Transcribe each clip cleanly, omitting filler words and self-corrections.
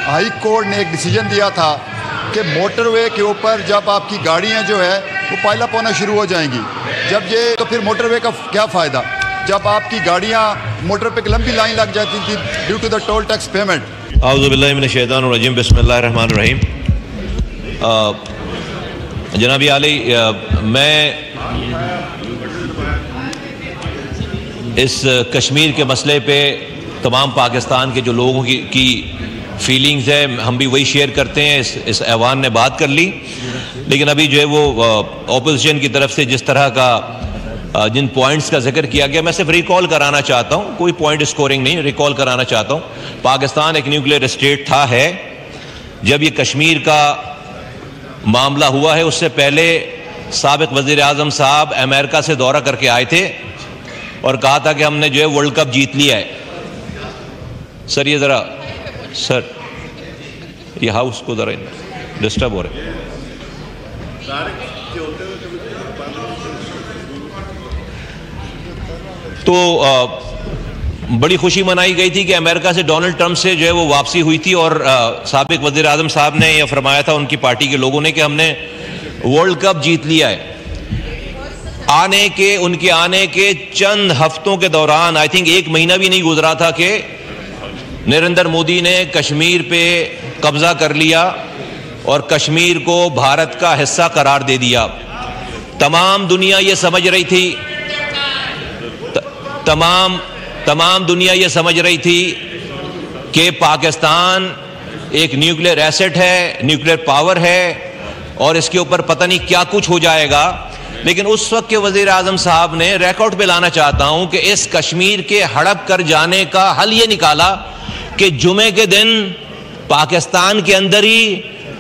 High court ने एक decision दिया था कि मोटरवे के ऊपर जब आपकी गाड़ियां जो है वो पाइलअप होना शुरू हो जाएंगी, जब ये तो फिर मोटरवे का क्या फ़ायदा जब आपकी गाड़ियां मोटर पे एक लंबी लाइन लग जाती थी due to the toll tax payment. औज़ु बिल्लाहि मिनश शैतानिर रजीम, बिस्मिल्लाहिर रहमानिर रहीम। जनाब आली, मैं इस कश्मीर के मसले पे तमाम पाकिस्तान के जो लोगों की फीलिंग्स है हम भी वही शेयर करते हैं। इस ऐवान ने बात कर ली, लेकिन अभी जो है वो ऑपोजिशन की तरफ से जिस तरह का जिन पॉइंट्स का जिक्र किया गया, मैं सिर्फ रिकॉल कराना चाहता हूँ, कोई पॉइंट स्कोरिंग नहीं, रिकॉल कराना चाहता हूँ। पाकिस्तान एक न्यूक्लियर स्टेट था है जब ये कश्मीर का मामला हुआ है। उससे पहले साबिक वज़ीर आज़म साहब अमेरिका से दौरा करके आए थे और कहा था कि हमने जो है वर्ल्ड कप जीत लिया है। सर ये ज़रा सर ये हाउस को ज़रा डिस्टर्ब हो रहा है। तो बड़ी खुशी मनाई गई थी कि अमेरिका से डोनाल्ड ट्रंप से जो है वो वापसी हुई थी और साबिक वज़ीर आज़म साहब ने यह फरमाया था उनकी पार्टी के लोगों ने कि हमने वर्ल्ड कप जीत लिया है। उनके आने के चंद हफ्तों के दौरान, आई थिंक 1 महीना भी नहीं गुजरा था कि नरेंद्र मोदी ने कश्मीर पे कब्जा कर लिया और कश्मीर को भारत का हिस्सा करार दे दिया। तमाम दुनिया ये समझ रही थी तमाम दुनिया ये समझ रही थी कि पाकिस्तान एक न्यूक्लियर एसेट है, न्यूक्लियर पावर है और इसके ऊपर पता नहीं क्या कुछ हो जाएगा। लेकिन उस वक्त के वज़ीर आज़म साहब ने रिकॉर्ड पे लाना चाहता हूं कि इस कश्मीर के हड़प कर जाने का हल ये निकाला कि जुमे के दिन पाकिस्तान के अंदर ही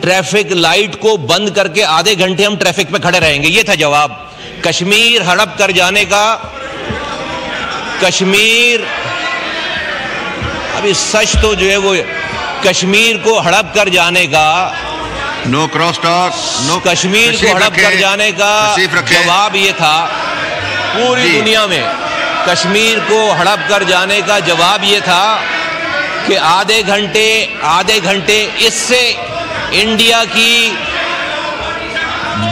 ट्रैफिक लाइट को बंद करके आधे घंटे हम ट्रैफिक पे खड़े रहेंगे। ये था जवाब कश्मीर हड़प कर जाने का। कश्मीर अभी सच तो जो है वो कश्मीर को हड़प कर जाने का, no cross talk, no Kashmir को हड़प कर जाने का जवाब ये था पूरी दुनिया में। कश्मीर को हड़प कर जाने का जवाब ये था कि आधे घंटे इससे इंडिया की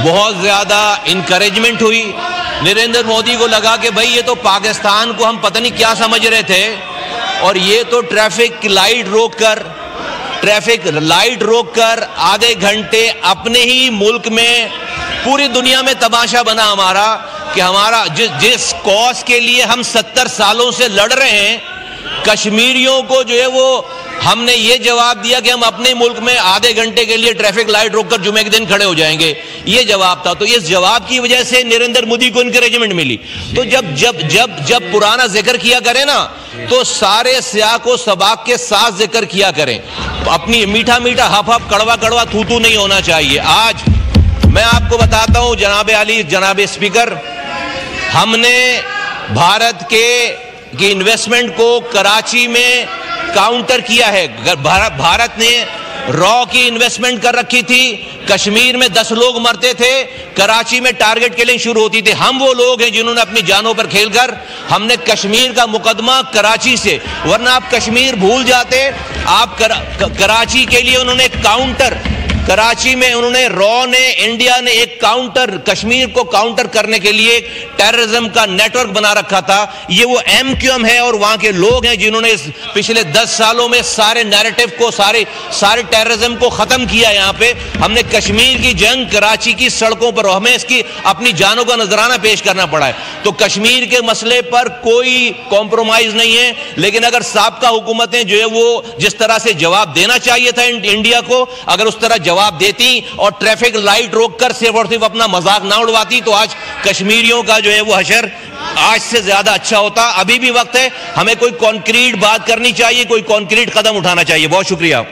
बहुत ज्यादा इनकरेजमेंट हुई। नरेंद्र मोदी को लगा कि भाई ये तो पाकिस्तान को हम पता नहीं क्या समझ रहे थे और ये तो ट्रैफिक लाइट रोक कर आधे घंटे अपने ही मुल्क में पूरी दुनिया में तमाशा बना हमारा कि हमारा जिस कॉज के लिए हम 70 सालों से लड़ रहे हैं, कश्मीरियों को जो है वो हमने ये जवाब दिया कि हम अपने मुल्क में आधे घंटे के लिए ट्रैफिक लाइट रोककर जुमे के दिन खड़े हो जाएंगे। ये जवाब था। तो इस जवाब की वजह से नरेंद्र मोदी को इनकरेजमेंट मिली। तो जब पुराना जिक्र किया करें ना तो सारे सियाह को सबाक के साथ जिक्र किया करें। अपनी मीठा मीठा हफ हफ कड़वा कड़वा थू थू नहीं होना चाहिए। आज मैं आपको बताता हूं जनाब आली, जनाब स्पीकर, हमने भारत की इन्वेस्टमेंट को कराची में काउंटर किया है। भारत ने रॉ की इन्वेस्टमेंट कर रखी थी, कश्मीर में 10 लोग मरते थे, कराची में टारगेट किलिंग शुरू होती थी। हम वो लोग हैं जिन्होंने अपनी जानों पर खेलकर हमने कश्मीर का मुकदमा कराची से, वरना आप कश्मीर भूल जाते। आप कराची के लिए उन्होंने काउंटर, कराची में उन्होंने रॉ ने, इंडिया ने एक काउंटर, कश्मीर को काउंटर करने के लिए टेररिज्म का नेटवर्क बना रखा था। ये वो MQM है और वहां के लोग हैं जिन्होंने इस पिछले 10 सालों में सारे नैरेटिव को, सारे टेररिज्म को खत्म किया। यहाँ पे हमने कश्मीर की जंग कराची की सड़कों पर, हमें इसकी अपनी जानों का नजराना पेश करना पड़ा है। तो कश्मीर के मसले पर कोई कॉम्प्रोमाइज नहीं है। लेकिन अगर साबका हुकूमतें जो है वो जिस तरह से जवाब देना चाहिए था इंडिया को, अगर उस तरह जवाब देती और ट्रैफिक लाइट रोककर सिर्फ और सिर्फ अपना मजाक ना उड़वाती तो आज कश्मीरियों का जो है वो हशर आज से ज्यादा अच्छा होता। अभी भी वक्त है, हमें कोई कॉन्क्रीट बात करनी चाहिए, कोई कॉन्क्रीट कदम उठाना चाहिए। बहुत शुक्रिया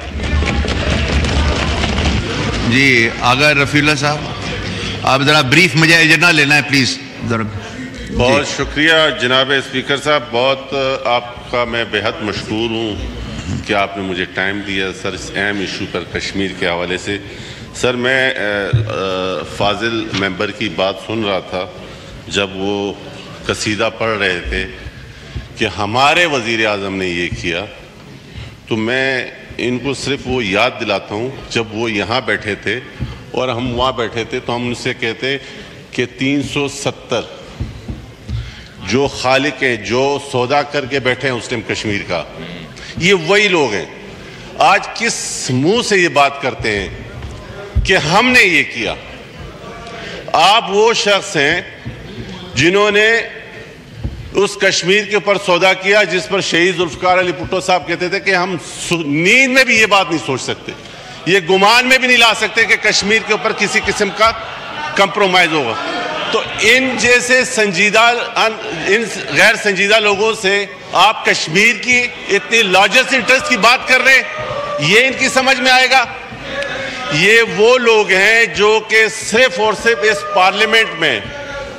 जी। अगर रफीउल्लाह साहब आप जरा ब्रीफ मुझे एजेंडा लेना है प्लीज। बहुत शुक्रिया जनाब स्पीकर साहब, बहुत आपका मैं बेहद मशकूर हूँ कि आपने मुझे टाइम दिया सर इस अहम इशू पर कश्मीर के हवाले से। सर मैं फाजिल मेंबर की बात सुन रहा था जब वो कसीदा पढ़ रहे थे कि हमारे वज़ीर आज़म ने ये किया, तो मैं इनको सिर्फ वो याद दिलाता हूँ, जब वो यहाँ बैठे थे और हम वहाँ बैठे थे तो हम उनसे कहते कि 370 जो खालिक हैं, जो सौदा करके बैठे हैं उस टाइम कश्मीर का, ये वही लोग हैं। आज किस मुंह से ये बात करते हैं कि हमने ये किया? आप वो शख्स हैं जिन्होंने उस कश्मीर के ऊपर सौदा किया जिस पर शहीद जुल्फकार अली भुट्टो साहब कहते थे कि हम नींद में भी ये बात नहीं सोच सकते, ये गुमान में भी नहीं ला सकते कि कश्मीर के ऊपर किसी किस्म का कंप्रोमाइज होगा। तो इन जैसे संजीदा, इन गैर संजीदा लोगों से आप कश्मीर की इतनी लार्जेस्ट इंटरेस्ट की बात कर रहे हैं, ये इनकी समझ में आएगा? ये वो लोग हैं जो कि सिर्फ और सिर्फ इस पार्लियामेंट में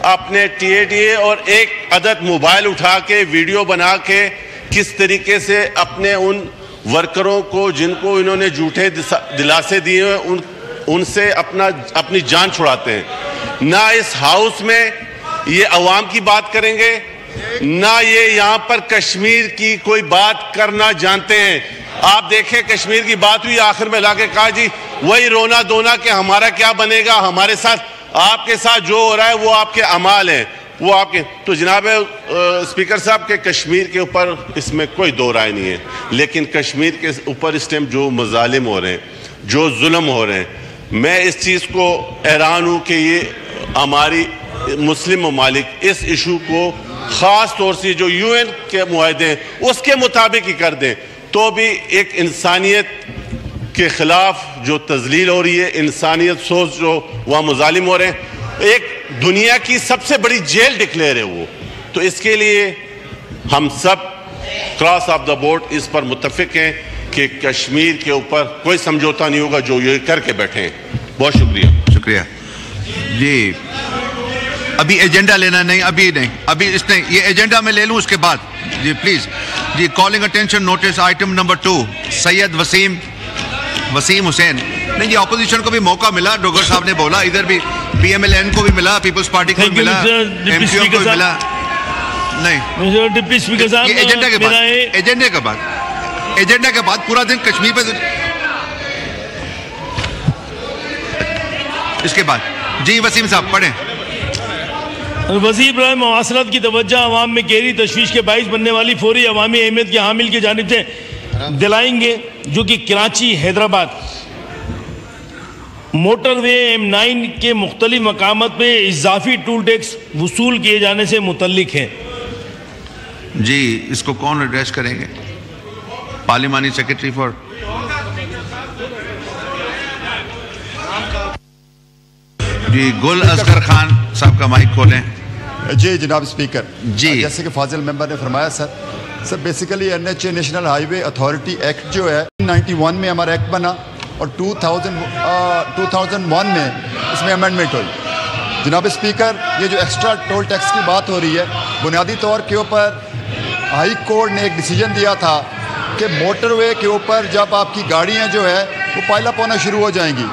अपने टीएडीए और एक अदद मोबाइल उठा के वीडियो बना के किस तरीके से अपने उन वर्करों को जिनको इन्होंने झूठे दिलासे दिए हैं उनसे अपनी जान छुड़ाते हैं। ना इस हाउस में ये अवाम की बात करेंगे, ना ये यहाँ पर कश्मीर की कोई बात करना जानते हैं। आप देखें, कश्मीर की बात हुई, आखिर में लाके कहा जी वही रोना धोना कि हमारा क्या बनेगा, हमारे साथ, आपके साथ जो हो रहा है वो आपके अमाल हैं, वो आपके। तो जनाब स्पीकर साहब के कश्मीर के ऊपर इसमें कोई दो राय नहीं है, लेकिन कश्मीर के ऊपर इस टाइम जो मजालिम हो रहे हैं, जो जुल्म हो रहे हैं, मैं इस चीज़ को हैरान हूँ कि ये हमारी मुस्लिम ममालिक इस इशू को ख़ास तौर से जो यूएन के मुआहदे हैं उसके मुताबिक ही कर दें, तो भी एक इंसानियत के ख़िलाफ़ जो तज़लील हो रही है, इंसानियत सोच जो वहाँ मुजालिम हो रहे हैं, एक दुनिया की सबसे बड़ी जेल डिक्लेयर है वो। तो इसके लिए हम सब क्रॉस ऑफ द बोर्ड इस पर मुत्तफिक हैं कि कश्मीर के ऊपर कोई समझौता नहीं होगा, जो ये करके बैठे हैं। बहुत शुक्रिया। शुक्रिया जी। अभी एजेंडा लेना नहीं, अभी नहीं, अभी इसने ये एजेंडा में ले लूँ उसके बाद जी, प्लीज़ जी। Calling attention notice item number 2 Syed Wasim Hussain. नहीं जी, ऑपोजिशन को भी मौका मिला, डोगर साहब ने बोला, इधर भी पीएमएलएन को भी मिला, पीपल्स पार्टी को भी मिला, एमपीओ को भी मिला। नहीं डिप्टी स्पीकर साहब, ये एजेंडा के बाद, एजेंडा के बाद पूरा दिन कश्मीर पे, इसके बाद जी वसीम साहब पढ़ें। वज़ीर बराए मवासलात की तवज्जो अवाम में गहरी तशवीश के बाइस बनने वाली फौरी अवामी अहमियत की हामिल की जानिब से दिलाएंगे, जो कि कराची हैदराबाद मोटरवे M9 के मुख्तलिफ मकामात पे इजाफी टूल टैक्स वसूल किए जाने से मुतल्लिक है। जी, इसको कौन एड्रेस करेंगे? पार्लिमानी सेक्रेटरी फॉर जी, गुल असगर खान साहब का माइक खोलें। जी जनाब स्पीकर जी, जैसे कि फाजिल मेंबर ने फरमाया sir basically NHA national highway authority act जो है 91 में हमारा एक्ट बना और 2001 में इसमें अमेंडमेंट हुई। जनाब स्पीकर, ये जो एक्स्ट्रा टोल टैक्स की बात हो रही है, बुनियादी तौर के ऊपर हाई कोर्ट ने एक डिसीजन दिया था कि मोटरवे के ऊपर जब आपकी गाड़ियाँ जो है वो पाइलअप होना शुरू हो जाएंगी,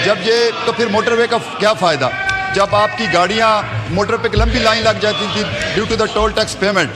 जब ये तो फिर मोटरवे का क्या फ़ायदा, जब आपकी गाड़ियाँ मोटर पे एक लंबी लाइन लग जाती थी due to the toll tax payment.